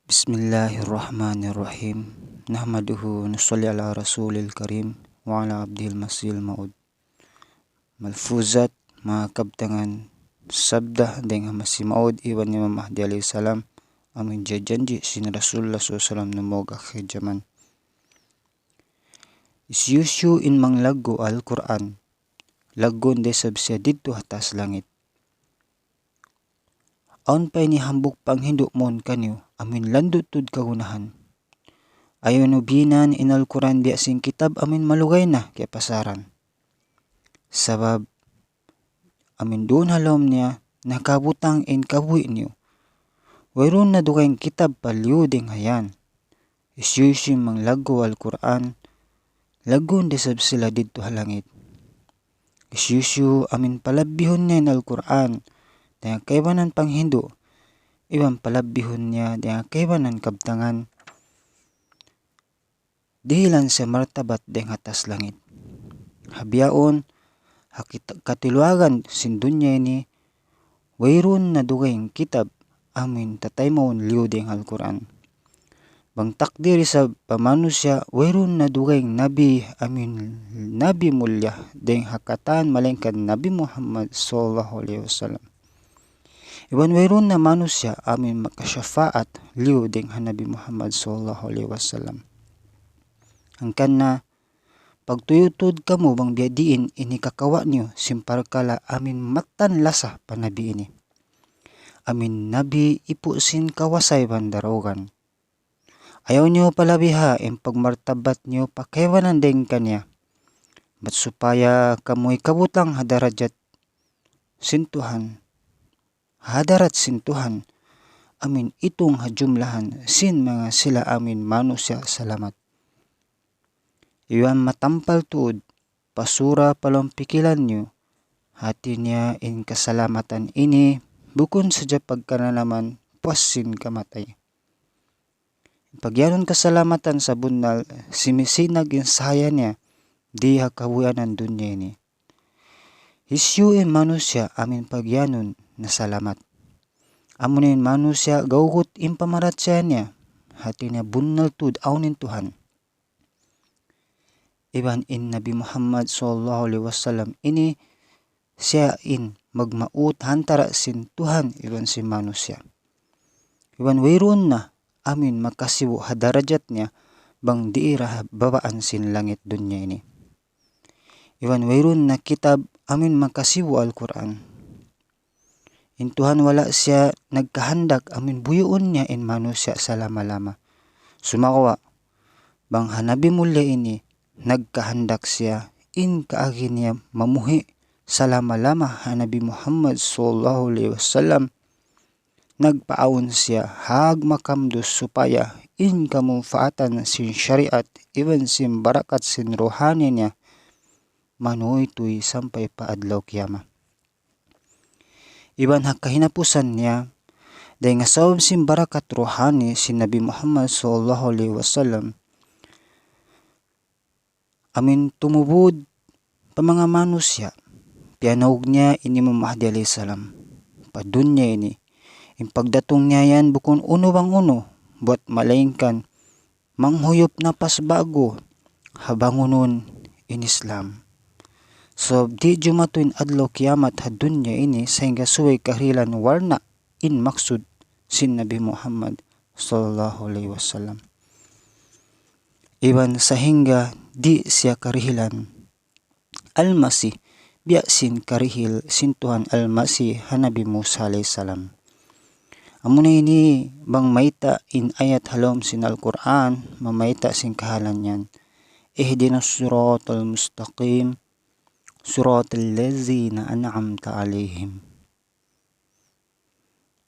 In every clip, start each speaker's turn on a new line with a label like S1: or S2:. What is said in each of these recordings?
S1: Bismillahirrahmanirrahim. Nahmaduhu nusalli ala rasulil karim wa ala abdil masil maud. Malfuzat mga kabtangan sabda dengan masih maud iwan Imam Mahdi alaihi salam amin janji sin Rasulullah SAW numog akhir zaman. Isyusyu in mang lagu Al-Quran lagun de sabsiya dito atas langit. Aun pa inihambok pang hinduk mon kanyo amin landut tud kagunahan. Ayon ubinan in Al-Quran di asing kitab amin malugay na kaya pasaran. Sabab amin doon halom niya nakabutang in kabuhi niyo. Wayron na dukayng kitab paliw ding hayan. Isyusim mang lagu Al-Quran lagun de sabsila dito halangit. Isyusyu amin palabihon niya in Al-Quran dengan kaibanan pang Hindu, iwan palabihon niya dengan kaibanan kabtangan dihilan sa martabat deng atas langit. Habiaon, katiluagan sin dunya ini, wayron na dugayng kitab amin tataymaon liw deng Al-Quran. Bang takdir sa pamanusya, wayron na dugayng nabi amin nabi mulya deng hakatan malengkan Nabi Muhammad sallallahu alaihi wasallam. Iwan wayron na manusya amin makasyafaat liw deng Nabi Muhammad sallallahu alaihi wasallam. Angkan na pagtuyutod kamo bang biadiin ini kakawa niyo simparkala amin matan lasa panabi ini. Amin nabi ipusin kawasay bandarogan. Ayaw niyo palabiha ang pagmartabat niyo pakaiwanan deng kanya. Bat supaya kamoy kabutang hadarajat sintuhan. Hadarat sintuhan amin itong hajumlahan sin mga sila amin manusya salamat. Iwan matampal tuod pasura palong pikilan nyo hati niya in kasalamatan ini bukon sadya pagkananaman puasin kamatay. Pagyanon kasalamatan sa bunal simisinag in saya niya di hakabuyan ng dunya ini. Hisyuin manusya amin pagyanon na salamat. Amunin manusya gawgot impamarat siya niya. Hati niya bunal tud aunin Tuhan. Iban in Nabi Muhammad sallallahu alaihi wasallam ini siya in magmaut hantara sin Tuhan iban si manusya. Iban wayron na amin makasiwo hadarajat niya bang diira babaan sin langit dunya ini. Iban wayron na kitab amin makasiwo Al-Quran. In Tuhan wala siya nagkahandak amin buyoon niya in manusya sa lama-lama. Sumakawa, bang hanabi mulya ini, nagkahandak siya in kaagi niya mamuhi sa lama-lama hanabi Muhammad sallallahu alaihi wasallam. Nagpaawon siya hag makamdos supaya in kamumfaatan sin syariat iban sin barakat sin rohani niya manuy tuy sampai paadlaw kiyama. Iban hakahinapusan niya dahil nga sabab sin barakat rohani si Nabi Muhammad sallallahu alaihi wasallam amin tumubod pa mga manusya pianaog niya ini Imam Mahdi alaihi salam padunya ini in pagdatong niya yan bukon uno bang uno buat malaingkan manghuyop na pasbago habangunon in Islam. So di jumatuin adlaw kiamat hadunya ini sehingga suway kahrilan warna in maksud sin Nabi Muhammad sallallahu alaihi wasallam. Iban sehingga di siya karihilan Al-Masih biya sin karihil sin Tuhan Al-Masih Nabi Musa alaihi salam. Amuna ini bang maita in ayat halom sin Al-Quran mamaita sin kahalan yan. Ihdinas siratal mustaqim suratul ladzina an'amta alaihim.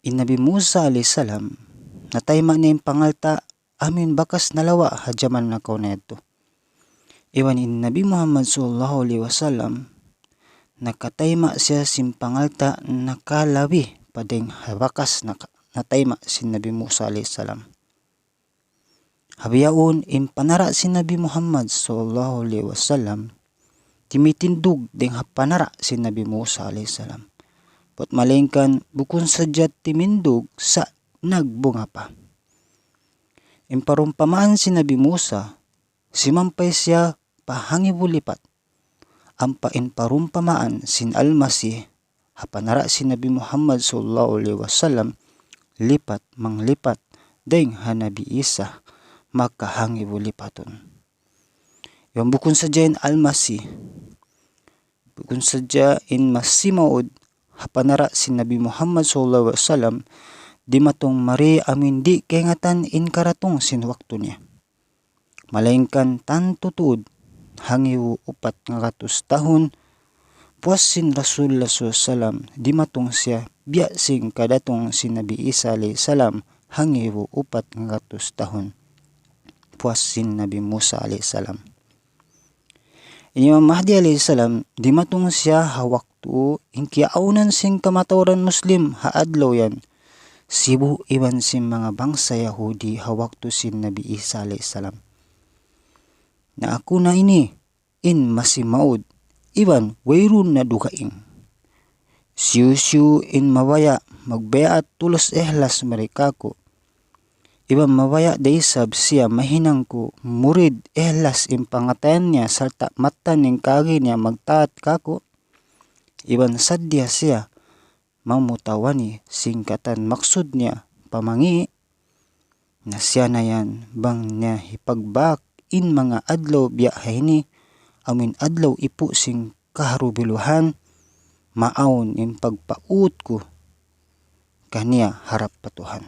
S1: In Nabi Musa alayhi salam natayma na yung pangalta amin bakas nalawa hajaman na ko neto. Iwan in Nabi Muhammad sallallahu alaihi wasallam nakatayma siya sin pangalta nakalabi padeng habakas natayma sin Nabi Musa alayhi salam. Habiyaon in panara sin Nabi Muhammad sallallahu alaihi wasallam timitindug deng hapanara si Nabi Musa alaihi salam. Pot malengkan bukon sadyat timindug sa nagbunga pa. Imparumpamaan si Nabi Musa, simampay siya pahangibulipat. Ang parumpamaan sin Almasih, hapanara si Nabi Muhammad sallallahu alaihi wasallam, lipat manglipat, deng Nabi Isa, makahangibulipaton. Yung bukun sadya in Almasih, bukun sadya in masimaod, hapanara si Nabi Muhammad sallallahu alaihi wasallam, di matong mari amin di kengatan in karatong sin waktu niya. Malaingkan tanto tuod, hangiw 400 tahun, puas sin Rasulullah sallam, di matong siya biya sing kadatong si Nabi Isa alayhi salam, hangiw 400 tahun, puas sin Nabi Musa alayhi salam. Imam Mahdi alayhi salam, di matong siya hawaktu inkiaunan sing kamatawaran Muslim haadlaw yan, sibu iban sin mga bangsa Yahudi hawaktu sin Nabi Isa alayhi salam. Na ako na ini, in masimaud, iban wayrun na dukaing. Siyu in mawaya, magbaya at tulos ehlas mereka ko. Iban mawaya daysab siya mahinang ko, murid ehlas in pangatayan niya, salta mata ning kagi niya magtaat kako. Iban sadya siya, mamutawani singkatan maksud niya, pamangi, na siya na yan, bang niya hipagbak in mga adlaw biya hayni, amin adlaw ipu sing kaharubiluhan, maaon in pagpaut ko, kaniya harap patuhan.